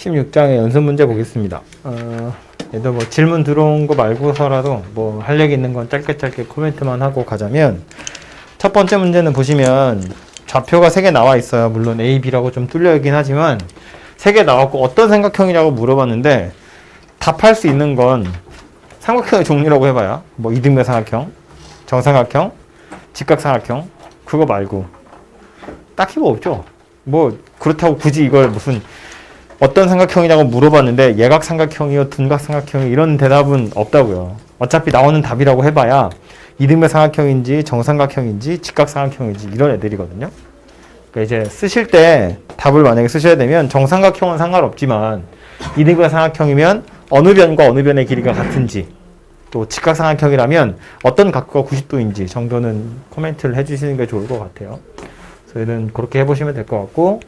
16장의 연습 문제 보겠습니다. 얘도 뭐 질문 들어온 거 말고서라도 뭐 할 얘기 있는 건 짧게 코멘트만 하고 가자면, 첫 번째 문제는 보시면 좌표가 3개 나와 있어요. 물론 A, B라고 좀 뚫려 있긴 하지만 3개 나왔고 어떤 삼각형이라고 물어봤는데, 답할 수 있는 건 삼각형의 종류라고 해봐야 뭐 이등변 삼각형, 정삼각형, 직각삼각형, 그거 말고 딱히 뭐 없죠. 뭐 그렇다고 굳이 이걸 무슨 어떤 삼각형이냐고 물어봤는데 예각삼각형이요, 둔각삼각형이 이런 대답은 없다고요. 어차피 나오는 답이라고 해봐야 이등변 삼각형인지 정삼각형인지 직각삼각형인지 이런 애들이거든요. 그러니까 이제 쓰실 때 답을 만약에 쓰셔야 되면 정삼각형은 상관없지만 이등변 삼각형이면 어느 변과 어느 변의 길이가 같은지, 또 직각삼각형이라면 어떤 각도가 90도인지 정도는 코멘트를 해주시는 게 좋을 것 같아요. 그래서 얘는 그렇게 해보시면 될 것 같고,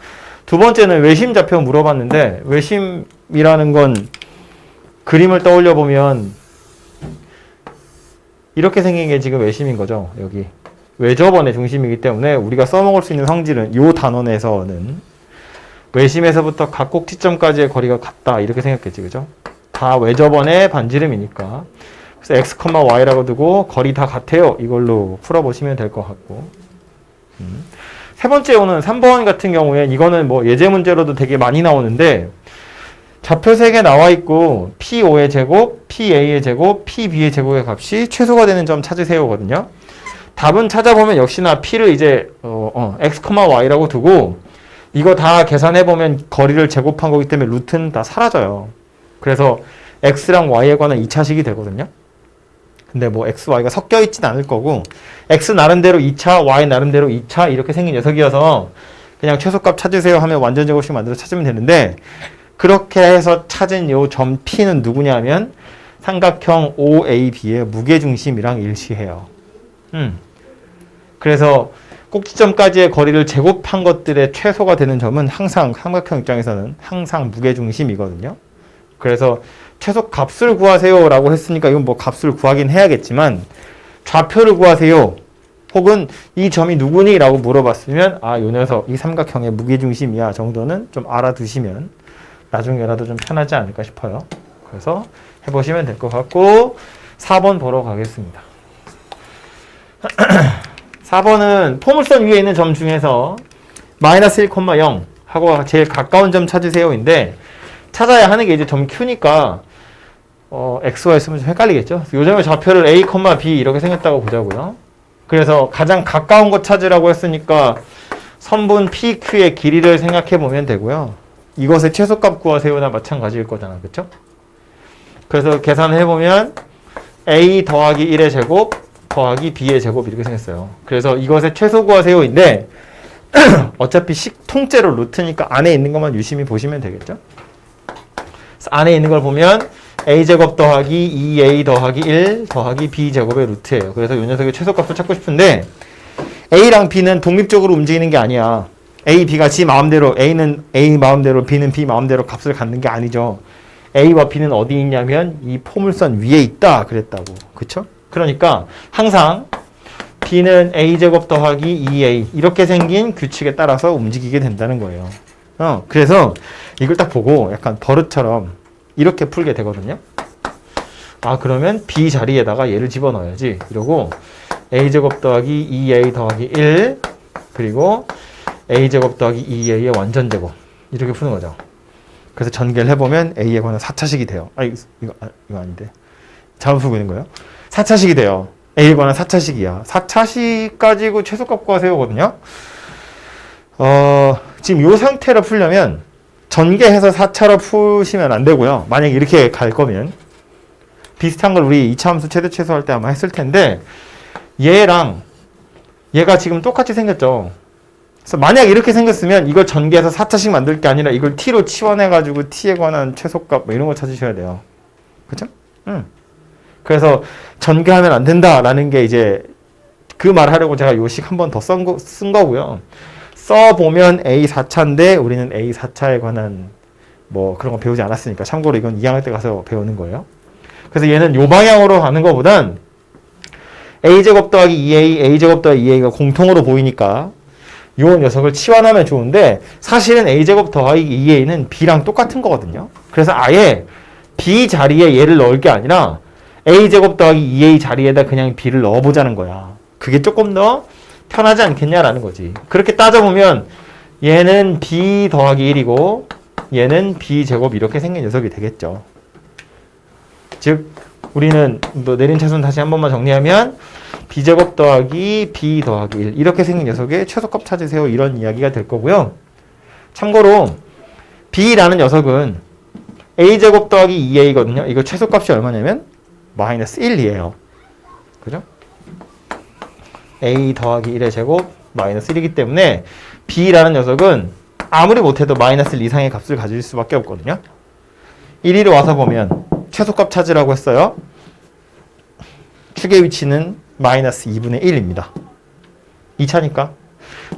두 번째는 외심 좌표 물어봤는데, 외심이라는 건 그림을 떠올려 보면 이렇게 생긴 게 지금 외심인 거죠. 여기 외접원의 중심이기 때문에 우리가 써먹을 수 있는 성질은 이 단원에서는 외심에서부터 각 꼭지점까지의 거리가 같다 이렇게 생각했지, 그죠? 다 외접원의 반지름이니까. 그래서 x, y라고 두고 거리 다 같아요. 이걸로 풀어보시면 될 것 같고. 세 번째 오는 3번 같은 경우엔 이거는 뭐 예제 문제로도 되게 많이 나오는데, 좌표 3개 나와 있고 P5의 제곱, PA의 제곱, PB의 제곱의 값이 최소가 되는 점 찾으세요거든요. 답은 찾아보면 역시나 P를 이제 x, y라고 두고 이거 다 계산해보면 거리를 제곱한 거기 때문에 루트는 다 사라져요. 그래서 x랑 y에 관한 2차식이 되거든요. 근데 뭐 x, y가 섞여 있진 않을 거고, x 나름대로 2차, y 나름대로 2차 이렇게 생긴 녀석이어서 그냥 최소값 찾으세요 하면 완전 제곱식 만들어서 찾으면 되는데, 그렇게 해서 찾은 요 점 P는 누구냐면 삼각형 OAB의 무게중심이랑 일치해요. 그래서 꼭지점까지의 거리를 제곱한 것들의 최소가 되는 점은 항상 삼각형 입장에서는 항상 무게중심이거든요. 그래서 최소 값을 구하세요 라고 했으니까 이건 뭐 값을 구하긴 해야겠지만, 좌표를 구하세요 혹은 이 점이 누구니 라고 물어봤으면 아, 요 녀석 이 삼각형의 무게중심이야 정도는 좀 알아두시면 나중에라도 좀 편하지 않을까 싶어요. 그래서 해보시면 될 것 같고, 4번 보러 가겠습니다. 4번은 포물선 위에 있는 점 중에서 마이너스 1,0 하고 제일 가까운 점 찾으세요인데, 찾아야 하는 게 이제 점 Q니까 X가 있으면 좀 헷갈리겠죠. 요즘에 좌표를 A, B 이렇게 생겼다고 보자고요. 그래서 가장 가까운 거 찾으라고 했으니까 선분 PQ의 길이를 생각해 보면 되고요. 이것의 최소값 구하세요나 마찬가지일 거잖아, 그렇죠? 그래서 계산해 보면 A 더하기 1의 제곱 더하기 B의 제곱 이렇게 생겼어요. 그래서 이것의 최소 구하세요인데 어차피 통째로 루트니까 안에 있는 것만 유심히 보시면 되겠죠? 그래서 안에 있는 걸 보면 A제곱 더하기 2A 더하기 1 더하기 B제곱의 루트예요. 그래서 이 녀석의 최소값을 찾고 싶은데, A랑 B는 독립적으로 움직이는 게 아니야. A, B가 지 마음대로, A는 A 마음대로, B는 B 마음대로 값을 갖는 게 아니죠. A와 B는 어디 있냐면 이 포물선 위에 있다 그랬다고. 그쵸? 그러니까 항상 B는 A제곱 더하기 2A 이렇게 생긴 규칙에 따라서 움직이게 된다는 거예요. 그래서 이걸 딱 보고 약간 버릇처럼 이렇게 풀게 되거든요. 아, 그러면 B 자리에다가 얘를 집어넣어야지 이러고 A제곱 더하기 2A 더하기 1 그리고 A제곱 더하기 2A의 완전제곱 이렇게 푸는 거죠. 그래서 전개를 해보면 A에 관한 4차식이 돼요. 이거 아닌데 잘못 풀고 있는 거예요. 4차식이 돼요. A에 관한 4차식이야. 4차식 가지고 최소값 구하세요거든요. 지금 이 상태로 풀려면 전개해서 4차로 푸시면 안 되고요. 만약에 이렇게 갈 거면 비슷한 걸 우리 2차 함수 최대 최소 할 때 아마 했을 텐데, 얘랑 얘가 지금 똑같이 생겼죠. 그래서 만약 이렇게 생겼으면 이걸 전개해서 4차식 만들 게 아니라 이걸 t로 치환해가지고 t에 관한 최소값 뭐 이런 거 찾으셔야 돼요. 그쵸? 그래서 전개하면 안 된다라는 게 이제 그 말 하려고 제가 요식 한 번 더 쓴 거고요. 써보면 A 4차인데 우리는 A 4차에 관한 뭐 그런 거 배우지 않았으니까 참고로 이건 2학년 때 가서 배우는 거예요. 그래서 얘는 요 방향으로 가는 것보단 A제곱 더하기 2A, A제곱 더하기 2A가 공통으로 보이니까 요 녀석을 치환하면 좋은데 사실은 a제곱 더하기 2a는 b랑 똑같은 거거든요. 그래서 아예 b 자리에 얘를 넣을 게 아니라 a제곱 더하기 2a 자리에다 그냥 b를 넣어보자는 거야. 그게 조금 더 편하지 않겠냐라는 거지. 그렇게 따져보면 얘는 b 더하기 1이고 얘는 b제곱 이렇게 생긴 녀석이 되겠죠. 즉 우리는 내림차순 다시 한 번만 정리하면 b제곱 더하기 b 더하기 1 이렇게 생긴 녀석의 최소값 찾으세요. 이런 이야기가 될 거고요. 참고로 b라는 녀석은 a제곱 더하기 2a거든요. 이거 최소값이 얼마냐면 마이너스 1이에요. 그죠? a 더하기 1의 제곱 마이너스 1이기 때문에 b라는 녀석은 아무리 못해도 마이너스 1 이상의 값을 가질 수밖에 없거든요. 1위로 와서 보면 최소값 찾으라고 했어요. 축의 위치는 마이너스 2분의 1입니다. 2차니까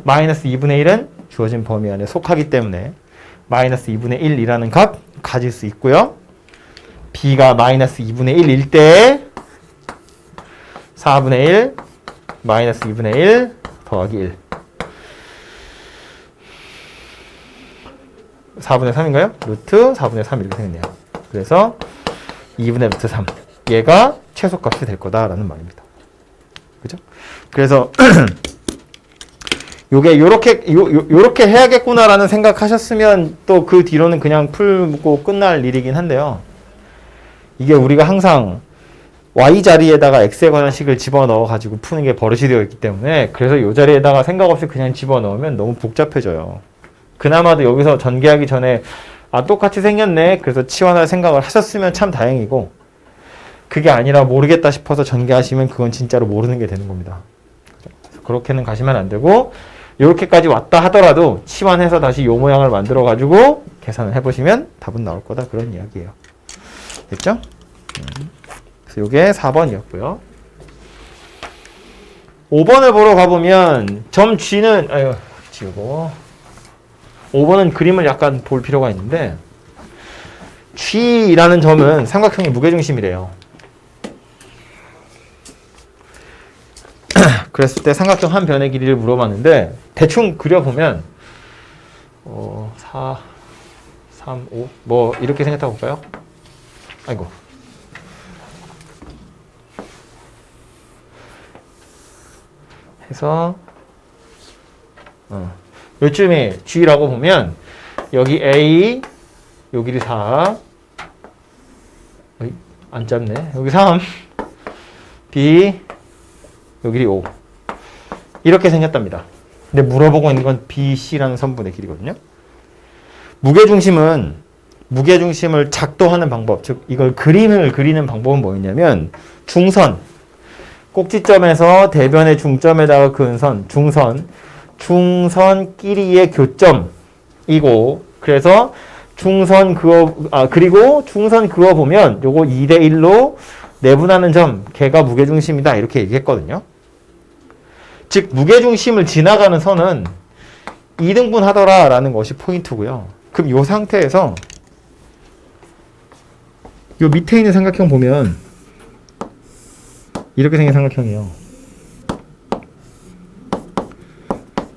마이너스 2분의 1은 주어진 범위 안에 속하기 때문에 마이너스 2분의 1이라는 값 가질 수 있고요. b가 마이너스 2분의 1일 때 4분의 1 마이너스 2분의 1 더하기 1 4분의 3인가요? 루트 4분의 3 이렇게 생겼네요. 그래서 2분의 루트 3 얘가 최소값이 될 거다라는 말입니다. 그죠? 그래서 요게 요렇게 해야겠구나라는 생각하셨으면 또 그 뒤로는 그냥 풀고 끝날 일이긴 한데요. 이게 우리가 항상 y 자리에다가 x에 관한 식을 집어넣어 가지고 푸는 게 버릇이 되어 있기 때문에 그래서 요 자리에다가 생각 없이 그냥 집어넣으면 너무 복잡해져요. 그나마도 여기서 전개하기 전에 아 똑같이 생겼네 그래서 치환할 생각을 하셨으면 참 다행이고 그게 아니라 모르겠다 싶어서 전개하시면 그건 진짜로 모르는 게 되는 겁니다. 그렇게는 가시면 안 되고 이렇게까지 왔다 하더라도 치환해서 다시 요 모양을 만들어 가지고 계산을 해보시면 답은 나올 거다 그런 이야기예요. 됐죠? 그래서 이게 4번이었고요. 5번을 보러 가보면 점 G는 지우고 5번은 그림을 약간 볼 필요가 있는데 G라는 점은 삼각형의 무게중심이래요. 그랬을 때 삼각형 한 변의 길이를 물어봤는데 대충 그려보면 4, 3, 5 뭐 이렇게 생각해 볼까요? 아이고 해서 요쯤에 G라고 보면 여기 A 요 길이 4 안 짧네 여기 3 B 요 길이 5 이렇게 생겼답니다. 근데 물어보고 있는 건 BC라는 선분의 길이거든요. 무게중심을 작도하는 방법, 즉 이걸 그림을 그리는 방법은 뭐였냐면 중선, 꼭지점에서 대변의 중점에다가 그은 선, 중선끼리의 교점이고 그래서 그리고 중선 그어보면 요거 2대1로 내분하는 점, 걔가 무게중심이다 이렇게 얘기했거든요. 즉 무게중심을 지나가는 선은 2등분 하더라 라는 것이 포인트고요. 그럼 이 상태에서 요 밑에 있는 삼각형 보면 이렇게 생긴 삼각형이에요.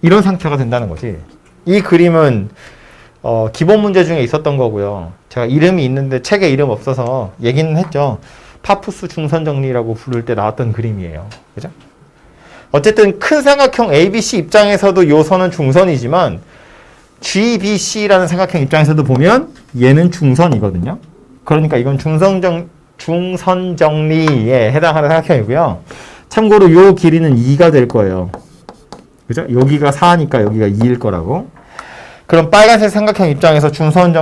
이런 상태가 된다는 거지. 이 그림은 기본 문제 중에 있었던 거고요. 제가 이름이 있는데 책에 이름 없어서 얘기는 했죠. 파푸스 중선정리라고 부를 때 나왔던 그림이에요. 그죠? 어쨌든 큰 삼각형 ABC 입장에서도 요 선은 중선이지만 GBC라는 삼각형 입장에서도 보면 얘는 중선이거든요. 그러니까 이건 중선 정리에 해당하는 삼각형이고요. 참고로 요 길이는 2가 될 거예요. 그죠? 여기가 4니까 여기가 2일 거라고. 그럼 빨간색 삼각형 입장에서 중선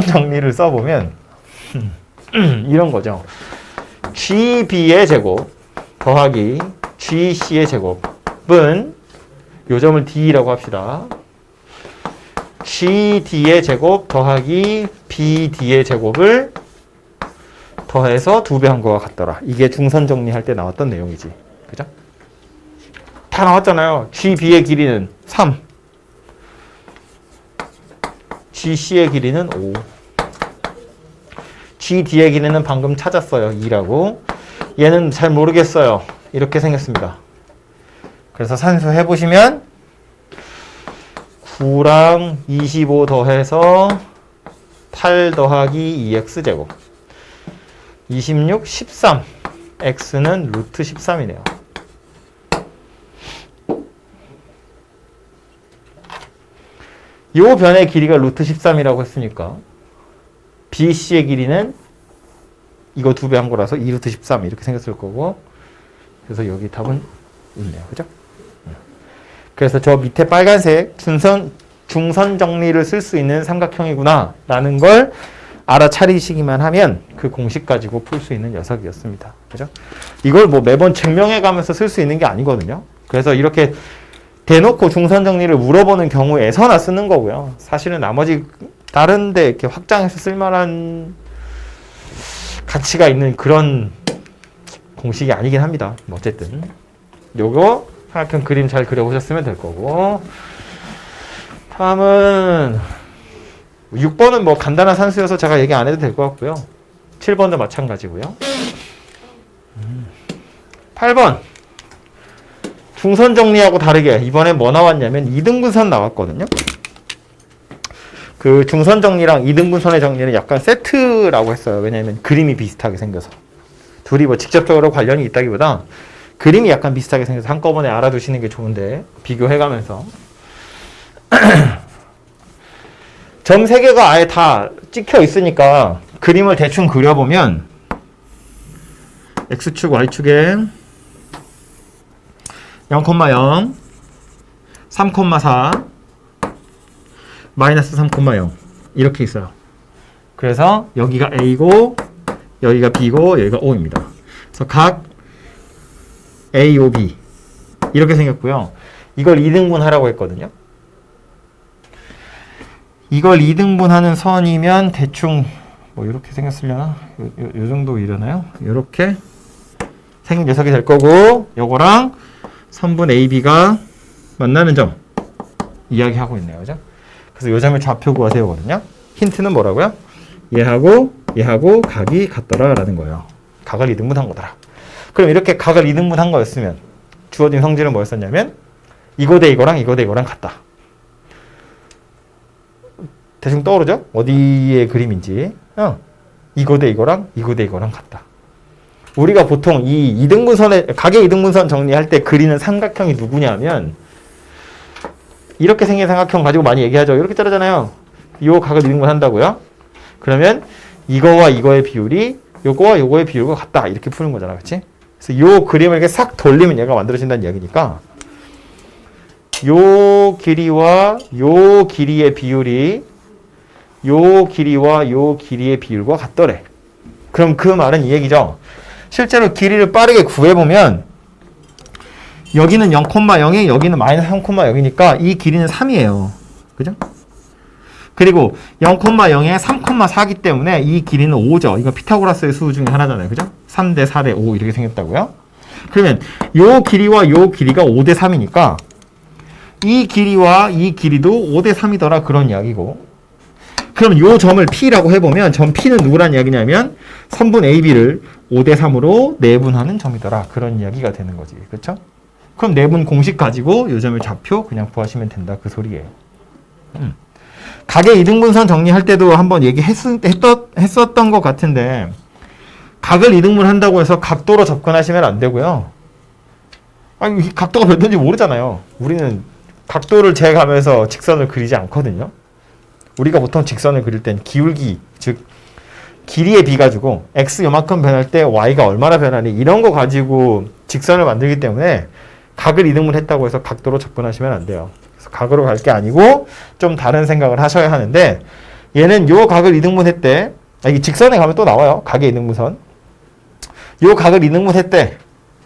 정리를 써보면 이런 거죠. GB의 제곱 더하기 GC의 제곱은 요 점을 D라고 합시다. GD의 제곱 더하기 BD의 제곱을 더해서 2배 한 거와 같더라. 이게 중선 정리할 때 나왔던 내용이지. 그죠? 다 나왔잖아요. GB의 길이는 3. GC의 길이는 5. GD의 길이는 방금 찾았어요. 2라고. 얘는 잘 모르겠어요. 이렇게 생겼습니다. 그래서 산수 해보시면 9랑 25 더해서 8 더하기 2x제곱 26, 13 x는 루트 13이네요. 요 변의 길이가 루트 13이라고 했으니까 BC의 길이는 이거 2배 한 거라서 2루트 13 이렇게 생겼을 거고, 그래서 여기 답은 있네요. 그죠? 그래서 저 밑에 빨간색 중선 정리를 쓸 수 있는 삼각형이구나 라는 걸 알아차리시기만 하면 그 공식 가지고 풀 수 있는 녀석이었습니다. 그죠? 이걸 뭐 매번 증명해 가면서 쓸 수 있는 게 아니거든요. 그래서 이렇게 대놓고 중선 정리를 물어보는 경우에서나 쓰는 거고요. 사실은 나머지 다른 데 이렇게 확장해서 쓸만한 가치가 있는 그런 공식이 아니긴 합니다. 뭐 어쨌든 요거 삼각형 그림 잘 그려보셨으면 될 거고, 다음은 6번은 뭐 간단한 산수여서 제가 얘기 안 해도 될 것 같고요. 7번도 마찬가지고요. 8번 중선 정리하고 다르게 이번에 뭐 나왔냐면 2등분선 나왔거든요. 그 중선 정리랑 2등분선의 정리는 약간 세트라고 했어요. 왜냐하면 그림이 비슷하게 생겨서. 둘이 뭐 직접적으로 관련이 있다기보다 그림이 약간 비슷하게 생겨서 한꺼번에 알아두시는 게 좋은데, 비교해가면서 점 3개가 아예 다 찍혀 있으니까 그림을 대충 그려보면 X축, Y축에 0,0, 3,4, 마이너스 3,0 이렇게 있어요. 그래서 여기가 A고 여기가 B고 여기가 O입니다. 그래서 각 A, O, B 이렇게 생겼고요. 이걸 2등분 하라고 했거든요. 이걸 2등분 하는 선이면 대충 뭐 이렇게 생겼으려나? 요 정도 이러나요? 이렇게 생긴 녀석이 될 거고, 요거랑 선분 AB가 만나는 점 이야기하고 있네요. 그죠? 그래서 요 점을 좌표 구하세요 거든요. 힌트는 뭐라고요? 얘하고 각이 같더라 라는 거예요. 각을 2등분 한 거더라. 그럼 이렇게 각을 2등분 한 거였으면 주어진 성질은 뭐였었냐면 이거 대 이거랑 이거 대 이거랑 같다. 대충 떠오르죠? 어디의 그림인지. 이거 대 이거랑 이거 대 이거랑 같다. 우리가 보통 이 2등분선의 각의 2등분선 정리할 때 그리는 삼각형이 누구냐면, 이렇게 생긴 삼각형 가지고 많이 얘기하죠. 이렇게 자르잖아요. 요 각을 2등분 한다고요? 그러면 이거와 이거의 비율이 요거와 요거의 비율과 같다. 이렇게 푸는 거잖아. 그치? 그래서 요 그림을 이렇게 싹 돌리면 얘가 만들어진다는 이야기니까, 요 길이와 요 길이의 비율이 요 길이와 요 길이의 비율과 같더래. 그럼 그 말은 이 얘기죠. 실제로 길이를 빠르게 구해보면 여기는 0,0이 여기는 마이너스 3,0이니까 이 길이는 3이에요. 그죠? 그리고 0,0에 3,4기 때문에 이 길이는 5죠. 이거 피타고라스의 수 중에 하나잖아요. 그죠? 3대 4대 5 이렇게 생겼다고요. 그러면 요 길이와 요 길이가 5대 3이니까 이 길이와 이 길이도 5대 3이더라 그런 이야기고, 그럼 요 점을 P라고 해보면 점 P는 누구란 이야기냐면 선분 AB를 5대 3으로 내분하는 점이더라 그런 이야기가 되는 거지. 그렇죠? 그럼 내분 공식 가지고 요 점을 좌표 그냥 구하시면 된다 그 소리예요. 각의 2등분선 정리할 때도 한번 얘기했었던 것 같은데, 각을 2등분 한다고 해서 각도로 접근하시면 안 되고요. 아니 각도가 몇인지 모르잖아요. 우리는 각도를 재가면서 직선을 그리지 않거든요. 우리가 보통 직선을 그릴 땐 기울기, 즉 길이에 비 가지고 x 요만큼 변할 때 y가 얼마나 변하니 이런 거 가지고 직선을 만들기 때문에 각을 2등분 했다고 해서 각도로 접근하시면 안 돼요. 그래서 각으로 갈 게 아니고 좀 다른 생각을 하셔야 하는데, 얘는 요 각을 2등분 했대. 이게 직선에 가면 또 나와요. 각의 2등분선. 요 각을 2등분 했대.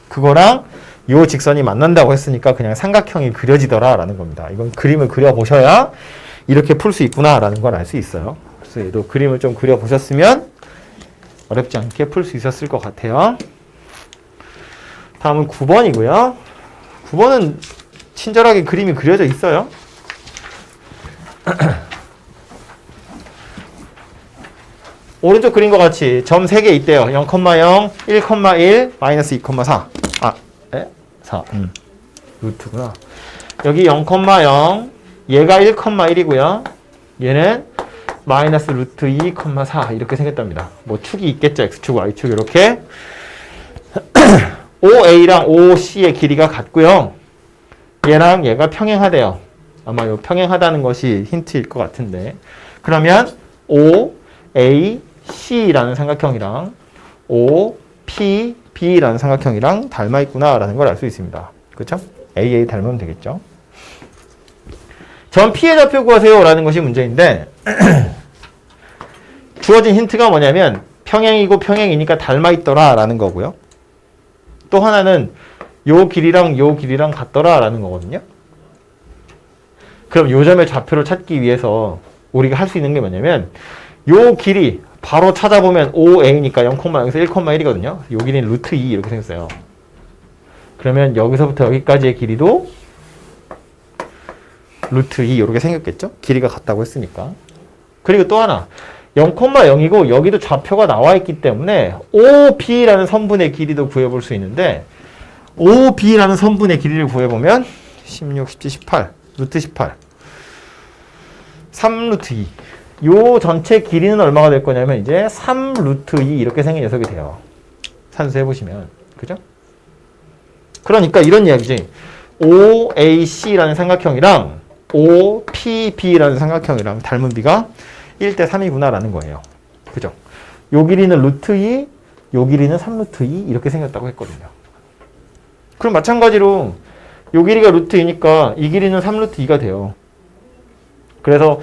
그거랑 요 직선이 만난다고 했으니까 그냥 삼각형이 그려지더라 라는 겁니다. 이건 그림을 그려보셔야 이렇게 풀 수 있구나 라는 걸 알 수 있어요. 그래서 얘도 그림을 좀 그려보셨으면 어렵지 않게 풀 수 있었을 것 같아요. 다음은 9번이고요. 9번은 친절하게 그림이 그려져 있어요. 오른쪽 그림과 같이 점 3개 있대요. 0,0, 1,1, 마이너스 2,4. 4. 루트구나. 여기 0,0 얘가 1,1이고요. 얘는 마이너스 루트 2,4 이렇게 생겼답니다. 뭐 축이 있겠죠. x축, y축 이렇게. OA랑 OC의 길이가 같고요. 얘랑 얘가 평행하대요. 아마 요 평행하다는 것이 힌트일 것 같은데. 그러면 OAC라는 삼각형이랑 OPB라는 삼각형이랑 닮아 있구나라는 걸 알 수 있습니다. 그렇죠? AA 닮으면 되겠죠. 전 P의 좌표 구하세요라는 것이 문제인데 주어진 힌트가 뭐냐면 평행이고 평행이니까 닮아 있더라라는 거고요. 또 하나는 요 길이랑 요 길이랑 같더라라는 거거든요. 그럼 요 점의 좌표를 찾기 위해서 우리가 할 수 있는 게 뭐냐면 요 길이 바로 찾아보면 OA니까 0,0에서 1,1이거든요. 요 길이는 루트 2 이렇게 생겼어요. 그러면 여기서부터 여기까지의 길이도 루트 2 이렇게 생겼겠죠? 길이가 같다고 했으니까. 그리고 또 하나 0,0이고 여기도 좌표가 나와 있기 때문에 OB라는 선분의 길이도 구해볼 수 있는데 OB라는 선분의 길이를 구해보면 16, 17, 18 루트 18 3 루트 2 요 전체 길이는 얼마가 될 거냐면 이제 3 루트 2 이렇게 생긴 녀석이 돼요. 산수해보시면. 그죠? 그러니까 이런 이야기지. OAC라는 삼각형이랑 OPB라는 삼각형이랑 닮은 비가 1대 3이구나라는 거예요. 그죠? 요 길이는 루트 2, 요 길이는 3 루트 2 이렇게 생겼다고 했거든요. 그럼 마찬가지로 요 길이가 루트 2니까 이 길이는 3 루트 2가 돼요. 그래서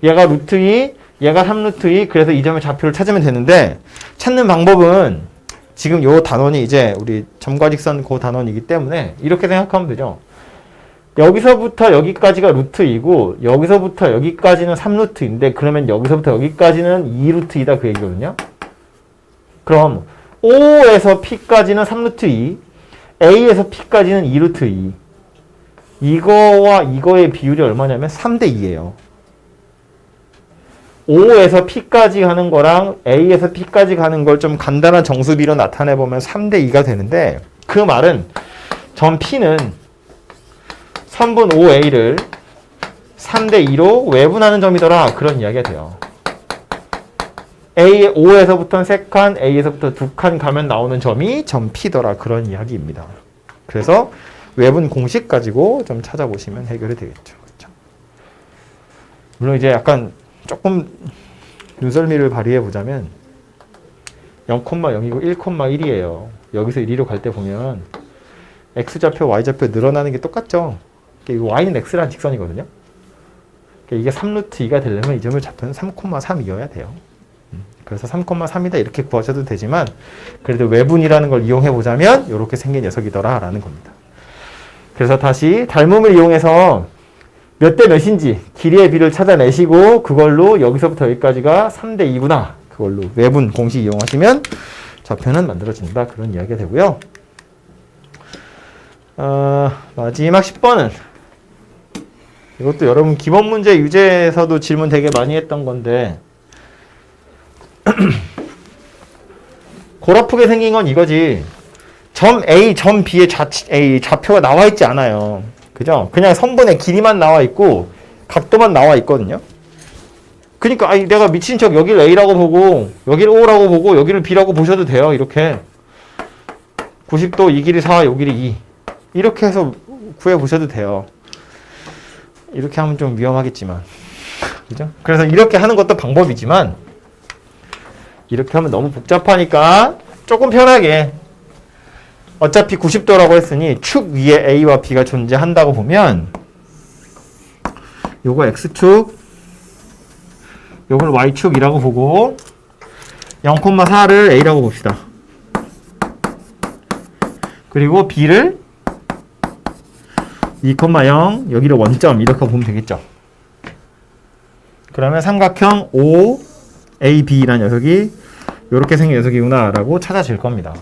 얘가 루트 2, 얘가 3 루트 2, 그래서 이 점의 좌표를 찾으면 되는데 찾는 방법은 지금 요 단원이 이제 우리 점과 직선 그 단원이기 때문에 이렇게 생각하면 되죠. 여기서부터 여기까지가 루트 2고 여기서부터 여기까지는 3 루트인데 그러면 여기서부터 여기까지는 2 루트 2다 그 얘기거든요. 그럼 O에서 P까지는 3 루트 2, A에서 P까지는 2 루트 2. 이거와 이거의 비율이 얼마냐면 3대 2예요. O에서 P까지 가는 거랑 A에서 P까지 가는 걸 좀 간단한 정수비로 나타내보면 3대 2가 되는데 그 말은 점 P는 선분 OA를 3대 2로 외분하는 점이더라 그런 이야기가 돼요. O에서부터는 3칸, A에서부터 2칸 가면 나오는 점이 점 P더라 그런 이야기입니다. 그래서 외분 공식 가지고 좀 찾아보시면 해결이 되겠죠. 그렇죠? 물론 이제 약간 조금 눈썰미를 발휘해 보자면 0,0이고 1,1이에요. 여기서 1, 2로 갈 때 보면 X좌표, Y좌표 늘어나는 게 똑같죠. Y는 X라는 직선이거든요. 이게 3 루트 2가 되려면 이 점의 좌표는 3,3이어야 돼요. 그래서 3,3이다 이렇게 구하셔도 되지만 그래도 외분이라는 걸 이용해 보자면 이렇게 생긴 녀석이더라 라는 겁니다. 그래서 다시 닮음을 이용해서 몇 대 몇인지 길이의 비를 찾아내시고 그걸로 여기서부터 여기까지가 3대 2구나. 그걸로 외분 공식 이용하시면 좌표는 만들어진다. 그런 이야기가 되고요. 마지막 10번은 이것도 여러분 기본 문제 유제에서도 질문 되게 많이 했던 건데 골아프게 생긴 건 이거지. 점 A, 점 B의 좌표가 나와 있지 않아요. 그죠? 그냥 선분의 길이만 나와 있고 각도만 나와 있거든요. 그러니까 내가 미친 척 여기를 A라고 보고 여기를 O라고 보고 여기를 B라고 보셔도 돼요. 이렇게 90도 이 길이 4, 이 길이 2 이렇게 해서 구해보셔도 돼요. 이렇게 하면 좀 위험하겠지만 그죠? 그래서 이렇게 하는 것도 방법이지만 이렇게 하면 너무 복잡하니까 조금 편하게 어차피 90도라고 했으니 축 위에 A와 B가 존재한다고 보면 요거 X축 요걸 Y축이라고 보고 0,4를 A라고 봅시다. 그리고 B를 2,0 여기를 원점 이렇게 보면 되겠죠. 그러면 삼각형 OAB라는 녀석이 이렇게 생긴 녀석이구나 라고 찾아질 겁니다.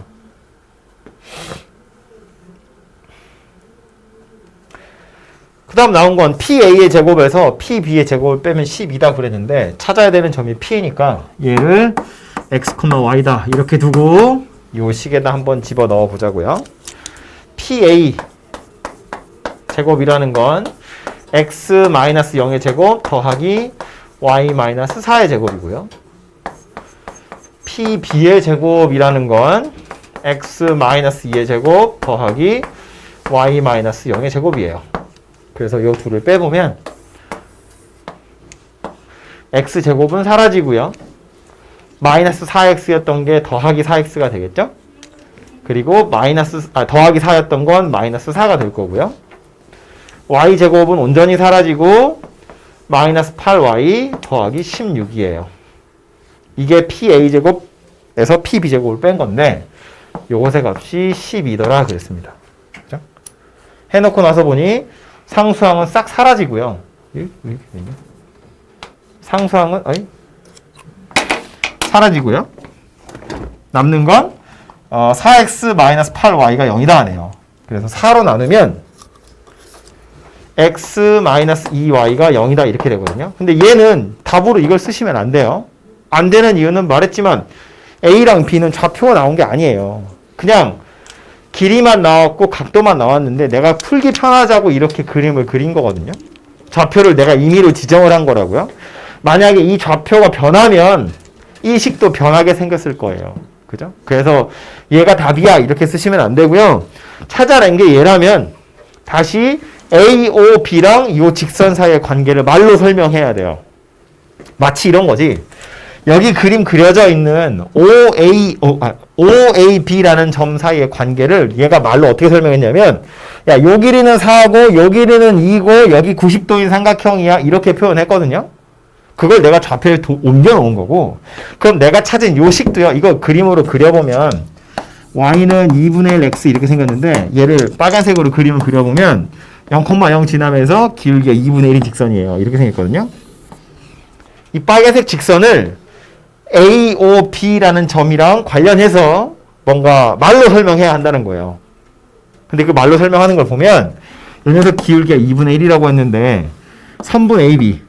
그 다음 나온 건 PA의 제곱에서 PB의 제곱을 빼면 12다 그랬는데 찾아야 되는 점이 P니까 얘를 X, Y다 이렇게 두고 요 식에다 한번 집어 넣어 보자고요. PA 제곱이라는 건 x-0의 제곱 더하기 y-4의 제곱이고요. pb의 제곱이라는 건 x-2의 제곱 더하기 y-0의 제곱이에요. 그래서 이 둘을 빼보면 x제곱은 사라지고요. 마이너스 4x였던 게 더하기 4x가 되겠죠? 그리고 더하기 4였던 건 마이너스 4가 될 거고요. y제곱은 온전히 사라지고 마이너스 8y 더하기 16이에요. 이게 pa제곱에서 pb제곱을 뺀 건데 요것의 값이 12더라 그랬습니다. 그죠? 해놓고 나서 보니 상수항은 싹 사라지고요. 상수항은 사라지고요. 남는 건 4x-8y가 0이다 하네요. 그래서 4로 나누면 x-2y가 0이다 이렇게 되거든요. 근데 얘는 답으로 이걸 쓰시면 안 돼요. 안 되는 이유는 말했지만 a랑 b는 좌표가 나온 게 아니에요. 그냥 길이만 나왔고 각도만 나왔는데 내가 풀기 편하자고 이렇게 그림을 그린 거거든요. 좌표를 내가 임의로 지정을 한 거라고요. 만약에 이 좌표가 변하면 이 식도 변하게 생겼을 거예요. 그죠? 그래서 얘가 답이야 이렇게 쓰시면 안 되고요. 찾아낸 게 얘라면 다시 A, O, B랑 이 직선 사이의 관계를 말로 설명해야 돼요. 마치 이런 거지. 여기 그림 그려져 있는 OAB라는 점 사이의 관계를 얘가 말로 어떻게 설명했냐면 야, 요 길이는 4고 요 길이는 2고 여기 90도인 삼각형이야 이렇게 표현했거든요. 그걸 내가 좌표에 옮겨 놓은 거고 그럼 내가 찾은 요 식도요. 이거 그림으로 그려보면 y는 2분의 1 x 이렇게 생겼는데 얘를 빨간색으로 그림을 그려보면 0,0 지나면서 기울기가 2분의 1인 직선이에요. 이렇게 생겼거든요. 이 빨간색 직선을 AOB라는 점이랑 관련해서 뭔가 말로 설명해야 한다는 거예요. 근데 그 말로 설명하는 걸 보면 이 녀석 기울기가 2분의 1이라고 했는데 선분 AB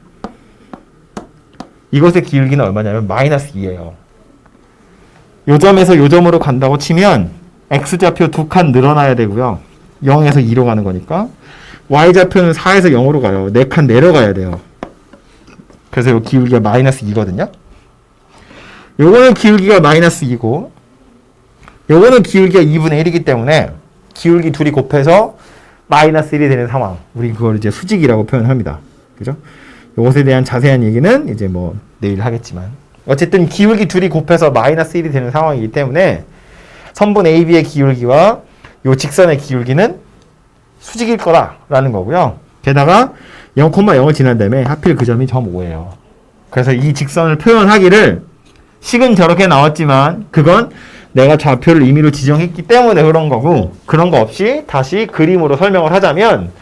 이것의 기울기는 얼마냐면 마이너스 2예요. 요 점에서 요 점으로 간다고 치면 X좌표 2칸 늘어나야 되고요. 0에서 2로 가는 거니까 Y좌표는 4에서 0으로 가요. 4칸 내려가야 돼요. 그래서 요 기울기가 마이너스 2거든요. 요거는 기울기가 마이너스 2고 요거는 기울기가 2분의 1이기 때문에 기울기 둘이 곱해서 마이너스 1이 되는 상황. 우리 그걸 이제 수직이라고 표현합니다. 그죠? 요것에 대한 자세한 얘기는 이제 뭐 내일 하겠지만 어쨌든 기울기 둘이 곱해서 마이너스 1이 되는 상황이기 때문에 선분 AB의 기울기와 요 직선의 기울기는 수직일 거라는 거고요. 게다가 0,0을 지난 다음에 하필 그 점이 점 5예요. 그래서 이 직선을 표현하기를 식은 저렇게 나왔지만 그건 내가 좌표를 임의로 지정했기 때문에 그런 거고 그런 거 없이 다시 그림으로 설명을 하자면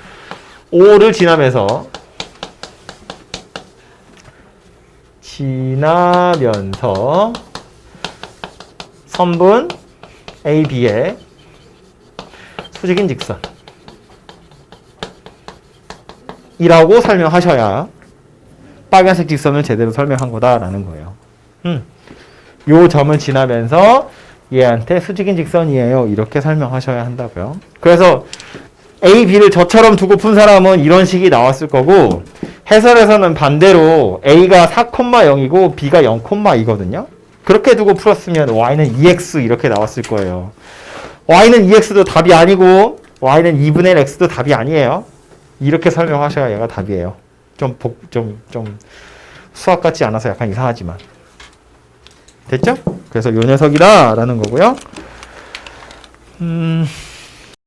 5를 지나면서 선분 AB의 수직인 직선 이라고 설명하셔야 빨간색 직선을 제대로 설명한 거다라는 거예요. 요 점을 지나면서 얘한테 수직인 직선이에요. 이렇게 설명하셔야 한다고요. 그래서 A, B를 저처럼 두고 푼 사람은 이런 식이 나왔을 거고 해설에서는 반대로 A가 4,0이고 B가 0,2거든요. 그렇게 두고 풀었으면 Y는 2X 이렇게 나왔을 거예요. Y는 2X도 답이 아니고 Y는 2분의 1 X도 답이 아니에요. 이렇게 설명하셔야 얘가 답이에요. 좀 수학 같지 않아서 약간 이상하지만. 됐죠? 그래서 요 녀석이다 라는 거고요.